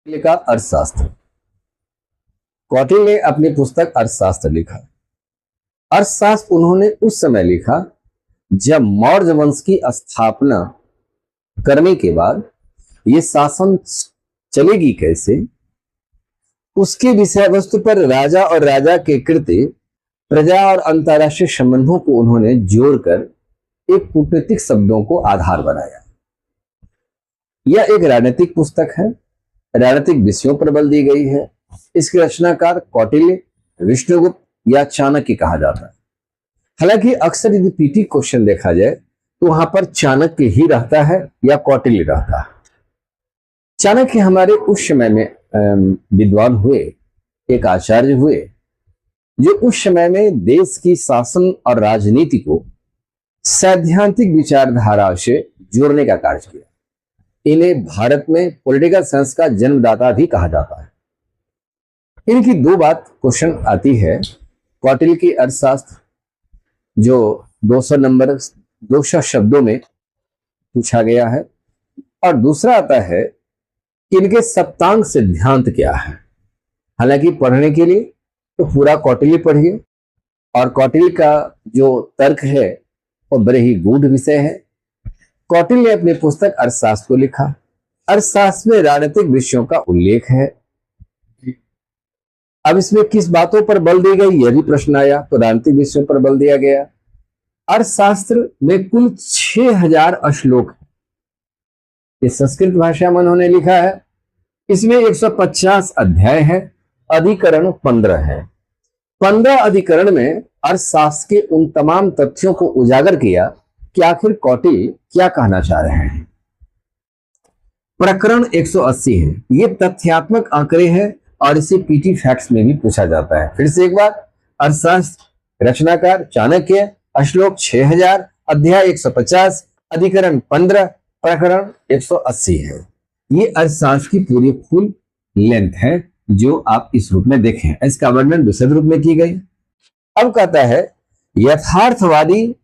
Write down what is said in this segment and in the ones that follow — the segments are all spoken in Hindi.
कौटिल्य का अर्थशास्त्र। कौटिल्य ने अपनी पुस्तक अर्थशास्त्र लिखा। अर्थशास्त्र उन्होंने उस समय लिखा जब मौर्य वंश की स्थापना करने के बाद ये शासन चलेगी कैसे, उसके विषय वस्तु पर राजा और राजा के कृत्य, प्रजा और अंतर्राष्ट्रीय संबंधों को उन्होंने जोड़कर एक कूटनीतिक शब्दों को आधार बनाया। यह एक राजनीतिक पुस्तक है, राजनीतिक विषयों पर बल दी गई है। इसके रचनाकार कौटिल्य, विष्णुगुप्त या चाणक्य कहा जाता है। हालांकि अक्सर यदि पीटी क्वेश्चन देखा जाए तो वहां पर चाणक्य ही रहता है या कौटिल्य रहता है। चाणक्य हमारे उस समय में विद्वान हुए, एक आचार्य हुए, जो उस समय में देश की शासन और राजनीति को सैद्धांतिक विचारधारा से जोड़ने का कार्य किया। इन्हें भारत में पॉलिटिकल साइंस का जन्मदाता भी कहा जाता है। इनकी दो बात क्वेश्चन आती है। कौटिल्य की अर्थशास्त्र जो 200 शब्दों में पूछा गया है, और दूसरा आता है कि इनके सप्तांग सिद्धांत क्या है। हालांकि पढ़ने के लिए तो पूरा कौटिल्य पढ़िए, और कौटिल्य का जो तर्क है वो बड़े ही गूढ़ विषय है। कौटिल्य ने अपनी पुस्तक अर्थशास्त्र को लिखा। अर्थशास्त्र में राजनीतिक विषयों का उल्लेख है। अब इसमें किस बातों पर बल दी गई, यह भी प्रश्न आया, तो राजनीतिक विषयों पर बल दिया गया। अर्थशास्त्र में कुल 6000 श्लोक है। ये संस्कृत भाषा में उन्होंने लिखा है। इसमें 150 अध्याय है, अधिकरण 15 है। 15 अधिकरण में अर्थशास्त्र के उन तमाम तथ्यों को उजागर किया कि आखिर कौटिल्य क्या कहना चाह रहे हैं। प्रकरण 180 है। ये तथ्यात्मक आंकड़े हैं और इसे पीटी फैक्ट्स में भी पूछा जाता है। फिर से एक बार, अर्थशास्त्र रचनाकार चाणक्य, श्लोक 6000, अध्याय 150, अधिकरण 15, प्रकरण 180 है। ये अर्थशास्त्र की पूरी फुल लेंथ है जो आप इस रूप में देखें। इसका वर्णन विशद रूप में की गई। अब कहता है यथार्थवादी,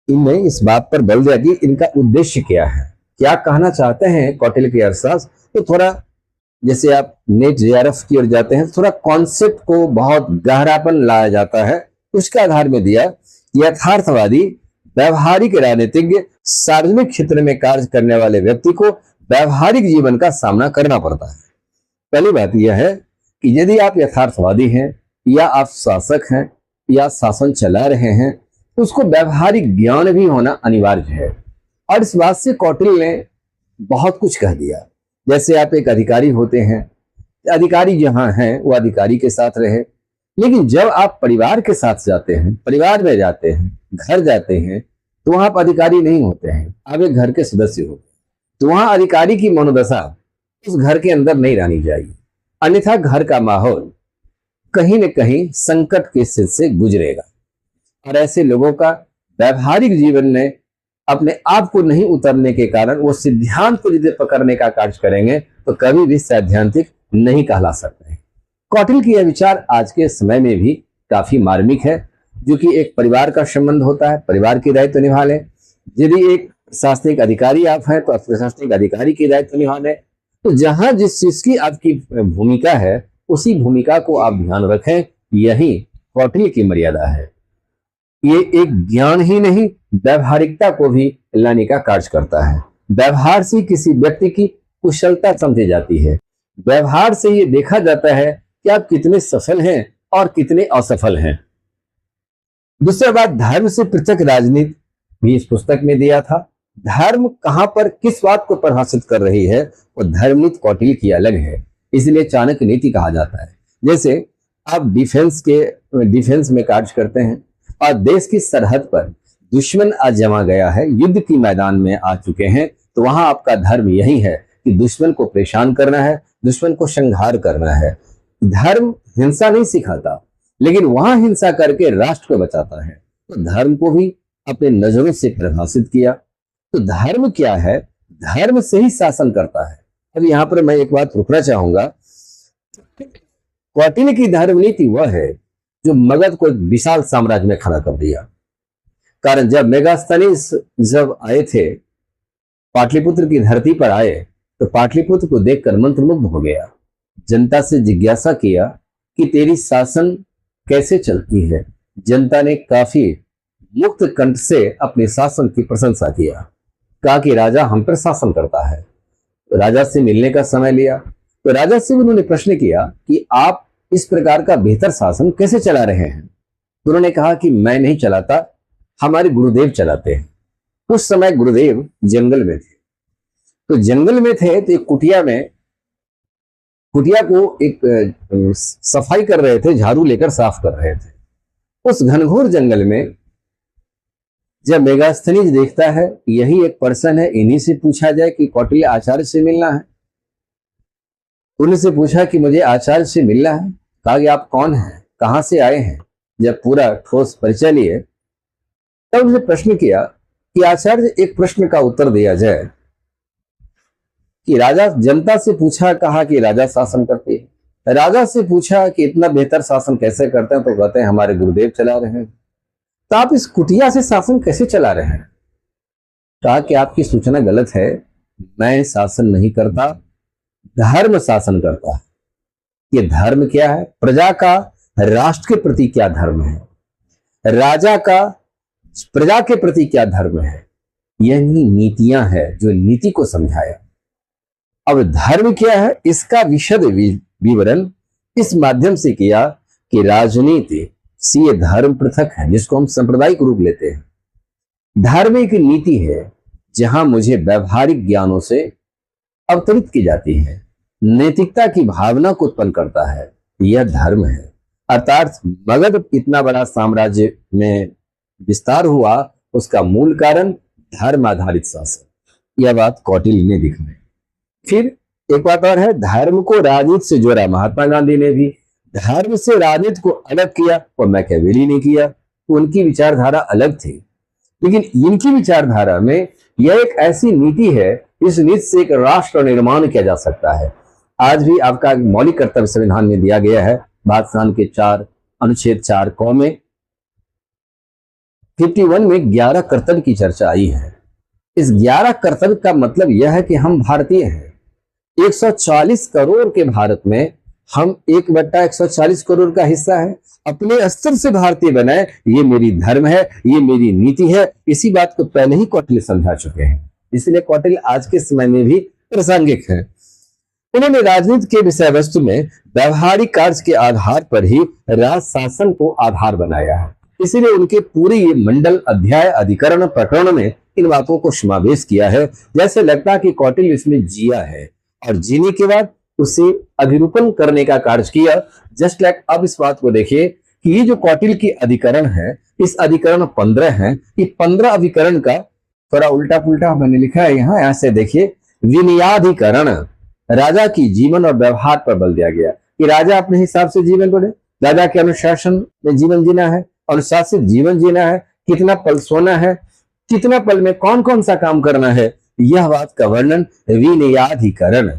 इनमें इस बात पर बल दिया कि इनका उद्देश्य क्या है, क्या कहना चाहते हैं कौटिल्य के अर्थशास्त्र। तो थोड़ा जैसे आप नेट जेआरएफ की ओर जाते हैं, थोड़ा कॉन्सेप्ट को बहुत गहरापन लाया जाता है। उसके आधार में दिया यथार्थवादी व्यवहारिक राजनीतिज्ञ, सार्वजनिक क्षेत्र में कार्य करने वाले व्यक्ति को व्यवहारिक जीवन का सामना करना पड़ता है। पहली बात यह है कि यदि आप यथार्थवादी हैं या आप शासक हैं या शासन चला रहे हैं, तो उसको व्यवहारिक ज्ञान भी होना अनिवार्य है। और इस बात से कौटिल्य ने बहुत कुछ कह दिया। जैसे आप एक अधिकारी होते हैं, अधिकारी जहां हैं वो अधिकारी के साथ रहे, लेकिन जब आप परिवार के साथ जाते हैं, परिवार में जाते हैं, घर जाते हैं, तो वहां आप अधिकारी नहीं होते हैं, आप एक घर के सदस्य हो। तो वहां अधिकारी की मनोदशा उस घर के अंदर नहीं रहनी चाहिए, अन्यथा घर का माहौल कहीं न कहीं संकट के स्थिति से गुजरेगा। और ऐसे लोगों का व्यवहारिक जीवन में अपने आप को नहीं उतरने के कारण वो सिद्धांत को यदि पकड़ने का कार्य करेंगे तो कभी भी सैद्धांतिक नहीं कहला सकते हैं। कौटिल्य की यह विचार आज के समय में भी काफी मार्मिक है, जो कि एक परिवार का संबंध होता है, परिवार की दायित्व निभा लें। यदि एक प्रशासनिक अधिकारी आप हैं तो प्रशासनिक अधिकारी की दायित्व निभा लें। तो जहां जिस चीज की आपकी भूमिका है उसी भूमिका को आप ध्यान रखें। यही कौटिल्य की मर्यादा है। ये एक ज्ञान ही नहीं, व्यवहारिकता को भी लाने का कार्य करता है। व्यवहार से किसी व्यक्ति की कुशलता समझी जाती है। व्यवहार से ये देखा जाता है कि आप कितने सफल हैं और कितने असफल हैं। दूसरा बात, धर्म से पृथक राजनीति भी इस पुस्तक में दिया था। धर्म कहां पर किस बात को परिभाषित कर रही है, वो धर्मनीति कौटिल्य की अलग है, इसलिए चाणक्य नीति कहा जाता है। जैसे आप डिफेंस में कार्य करते हैं और देश की सरहद पर दुश्मन आज जमा गया है, युद्ध की मैदान में आ चुके हैं, तो वहां आपका धर्म यही है कि दुश्मन को परेशान करना है, दुश्मन को संहार करना है। धर्म हिंसा नहीं सिखाता, लेकिन वहां हिंसा करके राष्ट्र को बचाता है। तो धर्म को भी अपने नजरों से परिभाषित किया। तो धर्म क्या है, धर्म से ही शासन करता है। अब यहां पर मैं एक बात रुकना चाहूंगा। कौटिल्य की धर्म नीति वह है जो मगध को एक विशाल साम्राज्य में खड़ा कर दिया। कारण जब मेगास्थनीज जब आए थे, पाटलिपुत्र की धरती पर आए, तो पाटलिपुत्र को देखकर मंत्रमुग्ध हो गया। जनता से जिज्ञासा किया कि तेरी शासन कैसे चलती है। जनता ने काफी मुक्त कंठ से अपने शासन की प्रशंसा किया। कहा कि राजा हम पर शासन करता है। तो राजा से मिलने का समय लिया तो राजा से उन्होंने प्रश्न किया कि आप इस प्रकार का बेहतर शासन कैसे चला रहे हैं। तो उन्होंने कहा कि मैं नहीं चलाता, हमारे गुरुदेव चलाते हैं। उस समय गुरुदेव जंगल में थे। तो जंगल में थे तो एक कुटिया को एक सफाई कर रहे थे, झाड़ू लेकर साफ कर रहे थे। उस घनघोर जंगल में जब मेगास्थनीज देखता है यही एक पर्सन है, इन्हीं से पूछा जाए कि कौटिल्य आचार्य से मिलना है। उनसे पूछा कि मुझे आचार्य से मिलना है। कहा कि आप कौन हैं, कहां से आए हैं। जब पूरा ठोस परिचय लिए तब उनसे प्रश्न किया कि आचार्य एक प्रश्न का उत्तर दिया जाए कि राजा, जनता से पूछा, कहा कि राजा शासन करते हैं। राजा से पूछा कि इतना बेहतर शासन कैसे करते हैं, तो कहते हैं हमारे गुरुदेव चला रहे हैं। तो आप इस कुटिया से शासन कैसे चला रहे हैं। कहा कि आपकी सूचना गलत है, मैं शासन नहीं करता, धर्म शासन करता है। ये धर्म क्या है, प्रजा का राष्ट्र के प्रति क्या धर्म है, राजा का प्रजा के प्रति क्या धर्म है, यही नीतियां हैं जो नीति को समझाया। अब धर्म क्या है इसका विशद विवरण इस माध्यम से किया कि राजनीति से ये धर्म पृथक है, जिसको हम सांप्रदायिक रूप लेते हैं। धर्म एक नीति है जहां मुझे व्यवहारिक ज्ञानों से अवतरित की जाती है, नैतिकता की भावना को उत्पन्न करता है, यह धर्म है। अर्थात मगध इतना बड़ा साम्राज्य में विस्तार हुआ, उसका मूल कारण धर्म आधारित शासन। यह बात कौटिल्य ने दिखाई। फिर एक बात और है, धर्म को राजनीति से जोड़ा महात्मा गांधी ने भी। धर्म से राजनीति को अलग किया और मैकियावेली ने किया। तो उनकी विचारधारा अलग थी, लेकिन इनकी विचारधारा में यह एक ऐसी नीति है, इस नीति से एक राष्ट्र निर्माण किया जा सकता है। आज भी आपका मौलिक कर्तव्य संविधान में दिया गया है, बादशाह के 4 अनुच्छेद 4 क में 51 में 11 कर्तव्य की चर्चा आई है। इस 11 कर्तव्य का मतलब यह है कि हम भारतीय हैं। 140 करोड़ के भारत में हम 1/140 करोड़ का हिस्सा है। अपने स्तर से भारतीय बनाए, ये मेरी धर्म है, ये मेरी नीति है। इसी बात को पहले ही कौटिल्य समझा चुके हैं, इसलिए कौटिल्य आज के समय में भी प्रासंगिक है। उन्होंने राजनीति के विषय वस्तु में व्यवहारिक कार्य के आधार पर ही राज शासन को आधार बनाया है। इसीलिए उनके पूरे ये मंडल, अध्याय, अधिकरण, प्रकरण में इन बातों को समावेश किया है। जैसे लगता है कि कौटिल्य इसमें जिया है और जीने के बाद उसे अभिरूपण करने का कार्य किया। जस्ट लाइक अब इस बात को देखिए कि ये जो कौटिल्य की अधिकरण है, इस अधिकरण 15 है। ये 15 अधिकरण का थोड़ा उल्टा पुल्टा मैंने लिखा है यहाँ, ऐसे देखिए। विनयाधिकरण, राजा की जीवन और व्यवहार पर बल दिया गया कि राजा अपने हिसाब से जीवन बोले, राजा के अनुशासन में जीवन जीना है, अनुशासित जीवन जीना है, कितना पल सोना है, कितना पल में कौन कौन सा काम करना है, यह बात का वर्णन विनयाधिकरण।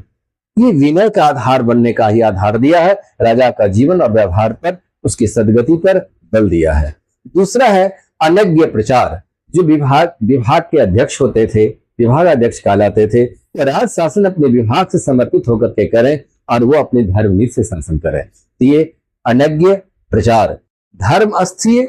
ये विनय का आधार बनने का ही आधार दिया है, राजा का जीवन और व्यवहार पर, उसकी सदगति पर बल दिया है। दूसरा है अनज्ञ प्रचार। जो विभाग के अध्यक्ष होते थे, विभाग अध्यक्ष कहलाते थे, तो राज शासन अपने विभाग से समर्पित होकर के करें और वो अपने धर्म नीति से शासन करें। तो ये अनज्ञ प्रचार। धर्म अस्थीय,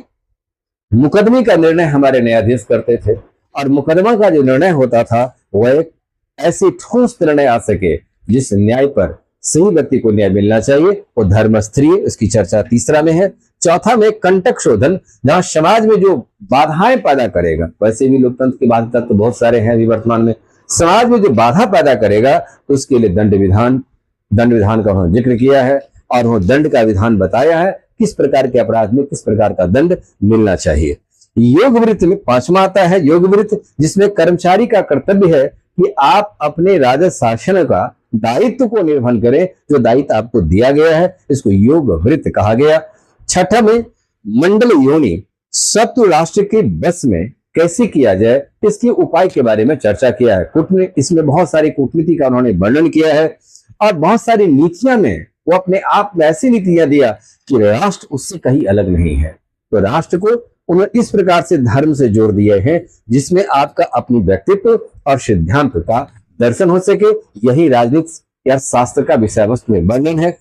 मुकदमे का निर्णय हमारे न्यायाधीश करते थे और मुकदमा का जो निर्णय होता था वह एक ऐसी ठोस निर्णय आ सके जिस न्याय पर सही व्यक्ति को न्याय मिलना चाहिए, वो धर्मस्थीय। उसकी चर्चा तीसरा में है। चौथा में कंटक शोधन, जहां समाज में जो बाधाएं पैदा करेगा, वैसे भी लोकतंत्र के बाधा तो बहुत सारे हैं अभी वर्तमान में, समाज में जो बाधा पैदा करेगा तो उसके लिए दंड विधान का उन्होंने जिक्र किया है और वो दंड का विधान बताया है, किस प्रकार के अपराध में किस प्रकार का दंड मिलना चाहिए। योग वृत्त में 5वां आता है योग वृत्त, जिसमें कर्मचारी का कर्तव्य है कि आप अपने राजस्व शासन का दायित्व को निर्वहन करें, जो दायित्व आपको दिया गया है, इसको योग वृत्त कहा गया। छठा में मंडल योनि, शत्रु राष्ट्र के बस में कैसे किया जाए, इसके उपाय के बारे में चर्चा किया है। इसमें बहुत सारी कूटनीति का उन्होंने वर्णन किया है और बहुत सारी नीतियां में वो अपने आप में ऐसी नीतियां दिया कि राष्ट्र उससे कहीं अलग नहीं है। तो राष्ट्र को उन्होंने इस प्रकार से धर्म से जोड़ दिए हैं, जिसमें आपका अपनी व्यक्तित्व और सिद्धांत का दर्शन हो सके, यही राजनीति या शास्त्र का विषय वस्तु में वर्णन है।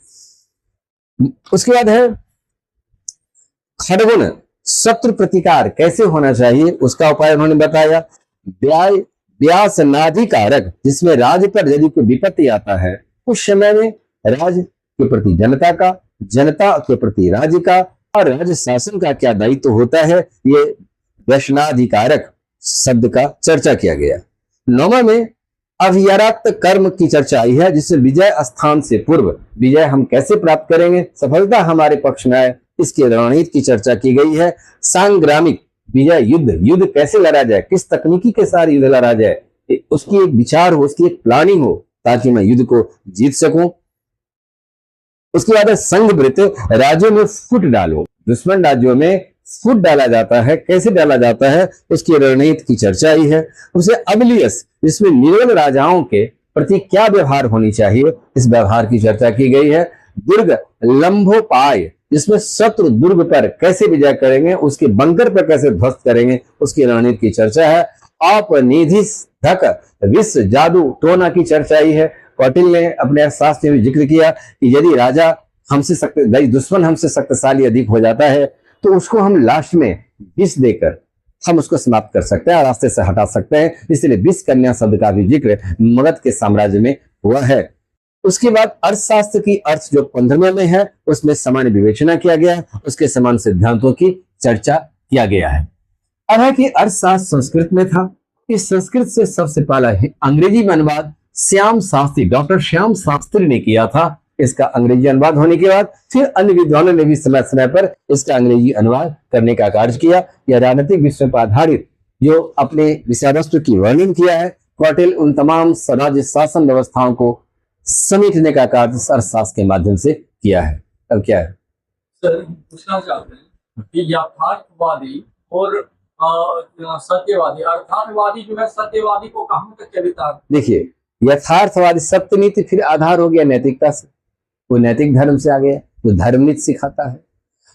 उसके बाद है खड़गुण शत्रु प्रतिकार कैसे होना चाहिए, उसका उपाय उन्होंने बताया। व्यास नाधिकारक, जिसमें राज्य पर यदि कोई विपत्ति आता है उस समय में राज्य के प्रति जनता का, जनता के प्रति राज्य का और राज्य शासन का क्या दायित्व होता है, ये व्यसनाधिकारक शब्द का चर्चा किया गया। 9वां में अभियारात्म कर्म की चर्चा आई है, जिससे विजय स्थान से पूर्व विजय हम कैसे प्राप्त करेंगे, सफलता हमारे पक्ष में आए, इसकी रणनीति की चर्चा की गई है। सांग्रामिक विजय, युद्ध कैसे लड़ा जाए, किस तकनीकी के साथ युद्ध लड़ा जाए, उसकी एक विचार हो, उसकी एक प्लानिंग हो, ताकि मैं युद्ध को जीत सकूं। उसके बाद संघवृत्त, राज्यों में फुट डालो, दुश्मन राज्यों में फुट डाला जाता है, कैसे डाला जाता है, उसकी रणनीति की चर्चा आई है। उसे अबलियस, जिसमें निर्बल राजाओं के प्रति क्या व्यवहार होनी चाहिए, इस व्यवहार की चर्चा की गई है। दुर्ग लंबोपाय, जिसमें शत्रु दुर्ग पर कैसे विजय करेंगे, उसके बंकर पर कैसे ध्वस्त करेंगे, उसकी रणनीति की चर्चा है। अपनिधिधक विश्व जादू टोना की चर्चा आई है। कौटिल्य ने अपने अर्थशास्त्र में भी जिक्र किया कि यदि राजा हमसे दुश्मन हमसे शक्तिशाली अधिक हो जाता है तो उसको हम लास्ट में विष देकर हम उसको समाप्त कर सकते हैं और रास्ते से हटा सकते हैं। इसलिए विष कन्या शब्द का भी जिक्र मगध के साम्राज्य में हुआ है। उसके बाद अर्थशास्त्र की अर्थ जो 15वें में है, उसमें सामान्य विवेचना किया गया, उसके समान सिद्धांतों की चर्चा किया गया है। अब है कि अर्थशास्त्र संस्कृत में था। इस संस्कृत से सबसे पहला अंग्रेजी में अनुवाद श्याम शास्त्री, डॉक्टर श्याम शास्त्री ने किया था। इसका अंग्रेजी अनुवाद होने के बाद फिर अन्य विद्वानों ने भी समय समय पर इसका अंग्रेजी अनुवाद करने का कार्य किया। यह राजनीतिक विषय पर आधारित जो अपने विषय वस्तु की वर्णन किया है, कौटिल्य उन तमाम राज्य शासन व्यवस्थाओं को समेटने का कार्य अर्थशास्त्र के माध्यम से किया है। अब क्या है सर, पूछना चाहते हैं कि यथार्थवादी और सत्यवादी, अर्थार्थवादी जो है सत्यवादी को कहां तक चरितार्थ? देखिए, यथार्थवादी सत्य नीति फिर आधार हो गया नैतिकता से, वो नैतिक धर्म से आ गया, जो धर्म नीति सिखाता है।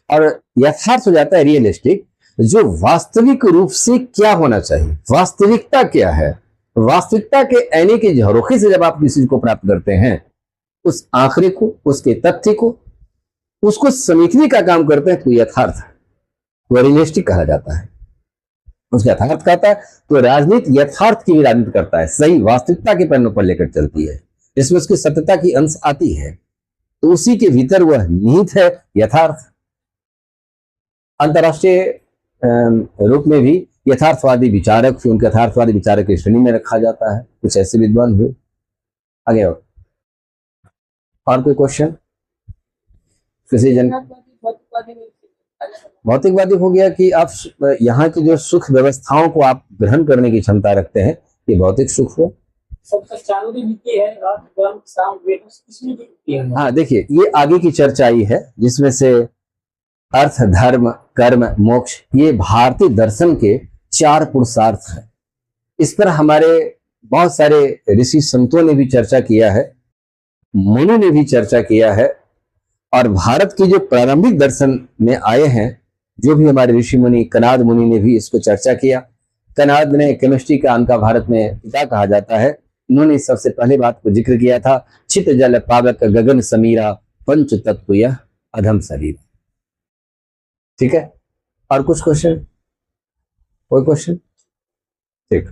और यथार्थ हो जाता है रियलिस्टिक, जो वास्तविक रूप से क्या होना चाहिए, वास्तविकता क्या है, वास्तविकता के आईने की झरोखे से जब आप किसी को प्राप्त करते हैं, उस आंकड़े को, उसके तथ्य को, उसको समेटने का काम करते हैं, तो यथार्थ है, वो रियलिस्टिक कहा जाता है। उसका यथार्थ कहता है तो राजनीति यथार्थ की भी राजनीति करता है, सही वास्तविकता के पन्नों पर लेकर चलती है, इसमें उसकी सत्यता की अंश आती है, तो उसी के भीतर वह निहित है यथार्थ। अंतरराष्ट्रीय रूप में भी यथार्थवादी विचारक फिर उनके यथार्थवादी विचारक की श्रेणी में रखा जाता है। कुछ ऐसे विद्वान हुए। आगे और कोई क्वेश्चन किसी जन? भौतिकवादी हो गया कि आप यहाँ की जो सुख व्यवस्थाओं को आप ग्रहण करने की क्षमता रखते हैं, ये भौतिक सुख हो। हाँ, देखिए, ये आगे की चर्चा आई है जिसमें से अर्थ, धर्म, कर्म, मोक्ष, ये भारतीय दर्शन के 4 पुरुषार्थ हैं। इस पर हमारे बहुत सारे ऋषि संतों ने भी चर्चा किया है, मुनि ने भी चर्चा किया है, और भारत की जो प्रारंभिक दर्शन में आए हैं जो भी हमारे ऋषि मुनि, कनाद मुनि ने भी इसको चर्चा किया। कनाद ने केमिस्ट्री का उनका भारत में पिता कहा जाता है। उन्होंने सबसे पहले बात को जिक्र किया था, चित जल पावक गगन समीरा पंच तत्व यह अधम शरीर। ठीक है, और कुछ क्वेश्चन? कोई क्वेश्चन? ठीक।